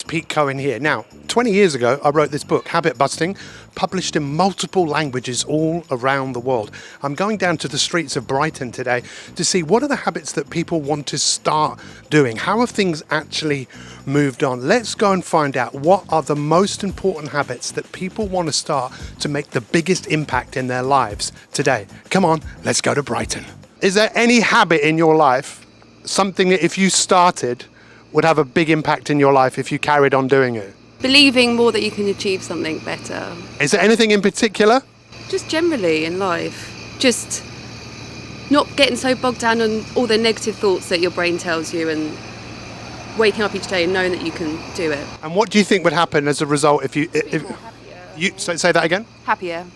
Pete Cohen here. Now, 20 years ago, I wrote this book, Habit Busting, published in multiple languages all around the world. I'm going down to the streets of Brighton today to see what are the habits that people want to start doing. How have things actually moved on? Let's go and find out what are the most important habits that people want to start to make the biggest impact in their lives today. Come on, let's go to Brighton. Is there any habit in your life, something that if you started would have a big impact in your life if you carried on doing it? Believing more that you can achieve something better. Is there anything in particular? Just generally in life. Just not getting so bogged down on all the negative thoughts that your brain tells you and waking up each day and knowing that you can do it. And what do you think would happen as a result if you say that again? Happier.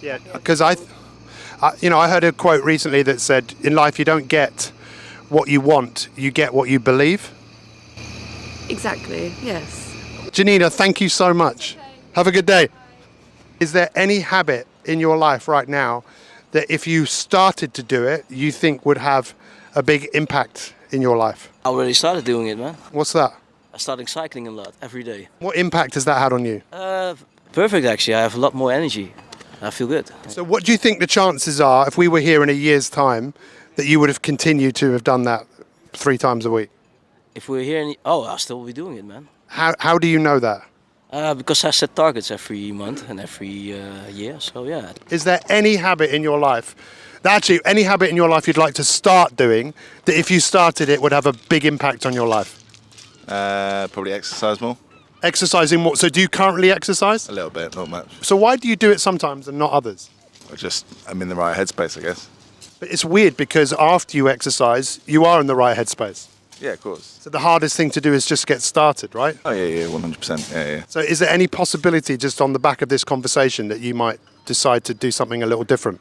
Yeah, because I heard a quote recently that said, in life you don't get what you want, you get what you believe. Exactly, yes. Janina, thank you so much. Okay. Have a good day. Is there any habit in your life right now that if you started to do it, you think would have a big impact in your life? I already started doing it, man. What's that? I started cycling a lot, every day. What impact has that had on you? Perfect, actually. I have a lot more energy. I feel good. So what do you think the chances are, if we were here in a year's time, that you would have continued to have done that 3 times a week? If we're here, I'll still be doing it, man. How do you know that? Because I set targets every month and every year, so yeah. Is there any habit in your life, any habit in your life you'd like to start doing, that if you started it would have a big impact on your life? Probably exercise more. Exercising more. So do you currently exercise? A little bit, not much. So why do you do it sometimes and not others? I'm in the right headspace, I guess. But it's weird because after you exercise, you are in the right headspace. Yeah, of course. So the hardest thing to do is just get started, right? Oh, yeah, 100%. Yeah. So is there any possibility just on the back of this conversation that you might decide to do something a little different?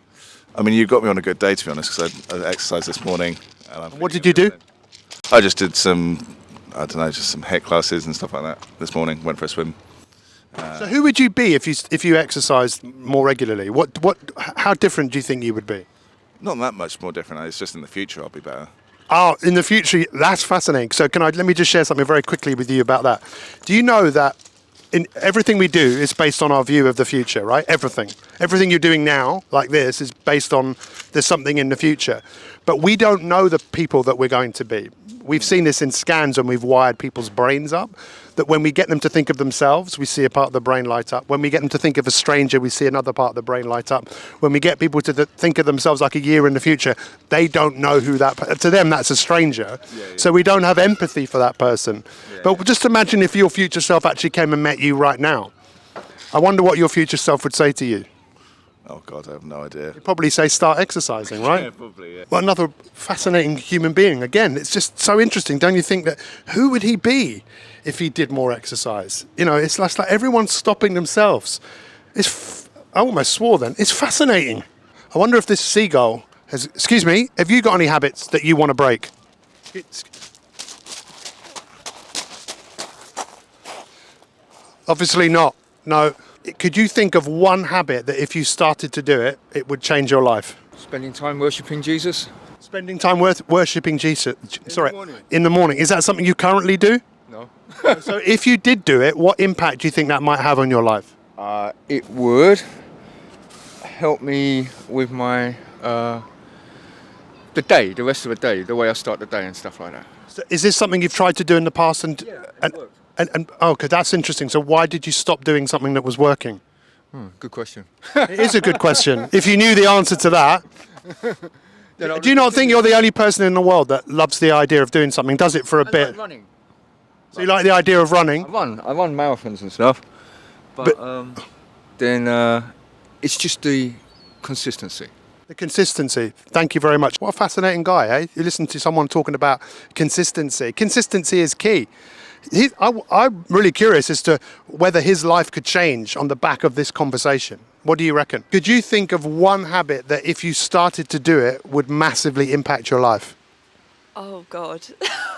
I mean, you got me on a good day, to be honest, because I exercised this morning. What did you do? I just did some HIIT classes and stuff like that this morning. Went for a swim. So who would you be if you exercised more regularly? How different do you think you would be? Not that much more different. It's just in the future I'll be better. Oh, in the future, that's fascinating. So let me just share something very quickly with you about that. Do you know that in everything we do is based on our view of the future, right? Everything you're doing now, like this, is based on there's something in the future. But we don't know the people that we're going to be. We've seen this in scans when we've wired people's brains up, that when we get them to think of themselves, we see a part of the brain light up. When we get them to think of a stranger, we see another part of the brain light up. When we get people to think of themselves like a year in the future, they don't know who to them, that's a stranger. Yeah. So we don't have empathy for that person. Yeah. But just imagine if your future self actually came and met you right now. I wonder what your future self would say to you. Oh, God, I have no idea. You'd probably say start exercising, right? Yeah, probably, yeah. Well, another fascinating human being. Again, it's just so interesting. Don't you think that who would he be if he did more exercise? You know, it's like everyone's stopping themselves. I almost swore then. It's fascinating. I wonder if this seagull has... Excuse me, have you got any habits that you want to break? Obviously not. No. Could you think of one habit that if you started to do it, it would change your life? Spending time worshipping Jesus. Spending time worshipping Jesus. In the morning. Is that something you currently do? No. So if you did do it, what impact do you think that might have on your life? It would help me with my the rest of the day, the way I start the day and stuff like that. So is this something you've tried to do in the past? Yeah, it worked. Okay, that's interesting. So why did you stop doing something that was working? Good question. It is a good question. If you knew the answer to that. Do you not think you're the only person in the world that loves the idea of doing something, does it for a bit? Like running. So you like the idea of running? I run marathons and stuff. But then it's just the consistency. The consistency. Thank you very much. What a fascinating guy, eh? You listen to someone talking about consistency. Consistency is key. I'm really curious as to whether his life could change on the back of this conversation. What do you reckon? Could you think of one habit that if you started to do it would massively impact your life? Oh, God.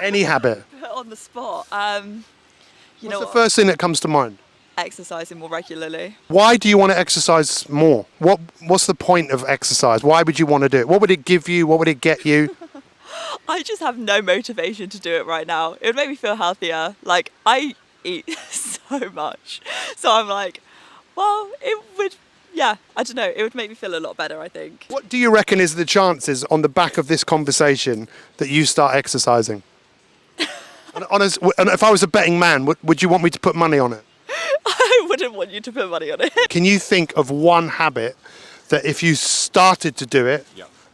Any habit? On the spot. What's the first thing that comes to mind? Exercising more regularly. Why do you want to exercise more? What's the point of exercise? Why would you want to do it? What would it give you? What would it get you? I just have no motivation to do it right now. It would make me feel healthier. Like, I eat so much. So I'm like, well, it would, yeah, I don't know, it would make me feel a lot better, I think. What do you reckon is the chances on the back of this conversation that you start exercising? And if I was a betting man, would you want me to put money on it? I wouldn't want you to put money on it. Can you think of one habit that if you started to do it,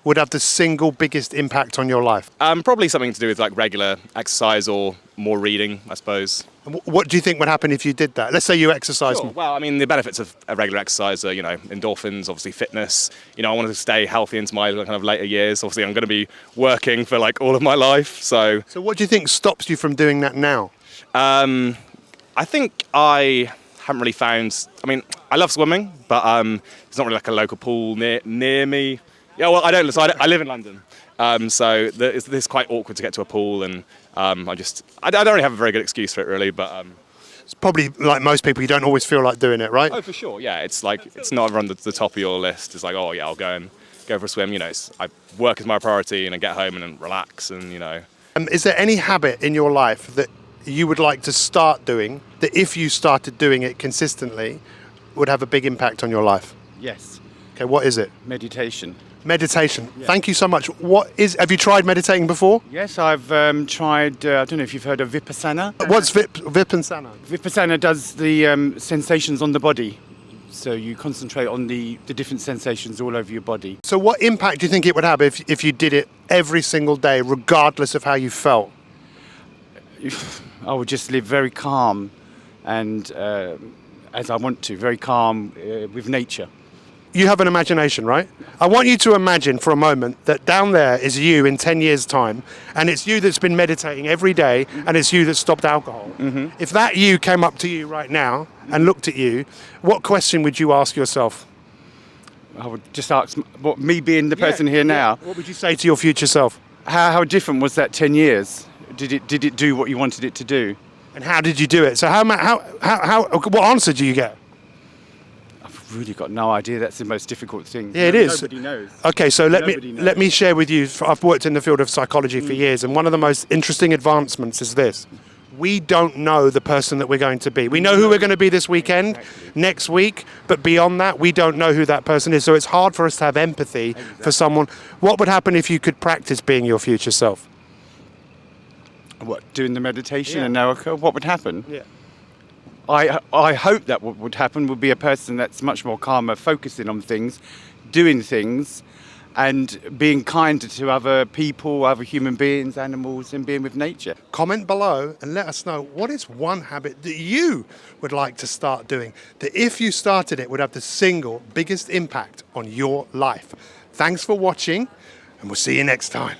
would have the single biggest impact on your life? Probably something to do with like regular exercise or more reading, I suppose. And what do you think would happen if you did that? Let's say you exercise Sure. more. Well, I mean, the benefits of a regular exercise are, endorphins, obviously fitness. I want to stay healthy into my kind of later years. Obviously, I'm going to be working for like all of my life. So what do you think stops you from doing that now? I think I haven't really found. I mean, I love swimming, but there's not really like a local pool near me. Yeah, well, I don't. So I live in London, so it's quite awkward to get to a pool, and I don't really have a very good excuse for it, really. But It's probably like most people, you don't always feel like doing it, right? oh, for sure, yeah. It's like it's not on the top of your list. It's like, oh yeah, I'll go for a swim. I work is my priority, and I get home and then relax, and Is there any habit in your life that you would like to start doing that if you started doing it consistently would have a big impact on your life? Yes, Okay, what is it? meditation. Meditation. Thank you so much. Have you tried meditating before? Yes, I've tried, I don't know if you've heard of Vipassana. What's Vipassana? Vipassana does the sensations on the body. So you concentrate on the different sensations all over your body. So what impact do you think it would have if you did it every single day, regardless of how you felt? I would just live very calm and as I want to, very calm with nature. You have an imagination, right? I want you to imagine for a moment that down there is you in 10 years' time, and it's you that's been meditating every day, and it's you that stopped alcohol. Mm-hmm. If that you came up to you right now and looked at you, what question would you ask yourself? I would just ask, me being the person here now, What would you say to your future self? how different was that 10 years? Did it do what you wanted it to do? And how did you do it? So what answer do you get? I've really got no idea. That's the most difficult thing. Yeah, it is. Nobody knows. Okay, so Nobody knows. let me share with you. I've worked in the field of psychology for years, and one of the most interesting advancements is this: we don't know the person that we're going to be. We know who we're going to be this weekend, next week, but beyond that, we don't know who that person is. So it's hard for us to have empathy for someone. What would happen if you could practice being your future self? What, doing the meditation Yeah. and now what would happen? Yeah. I hope that what would happen would be a person that's much more calmer, focusing on things, doing things, and being kinder to other people, other human beings, animals, and being with nature. Comment below and let us know what is one habit that you would like to start doing, that if you started it would have the single biggest impact on your life. Thanks for watching, and we'll see you next time.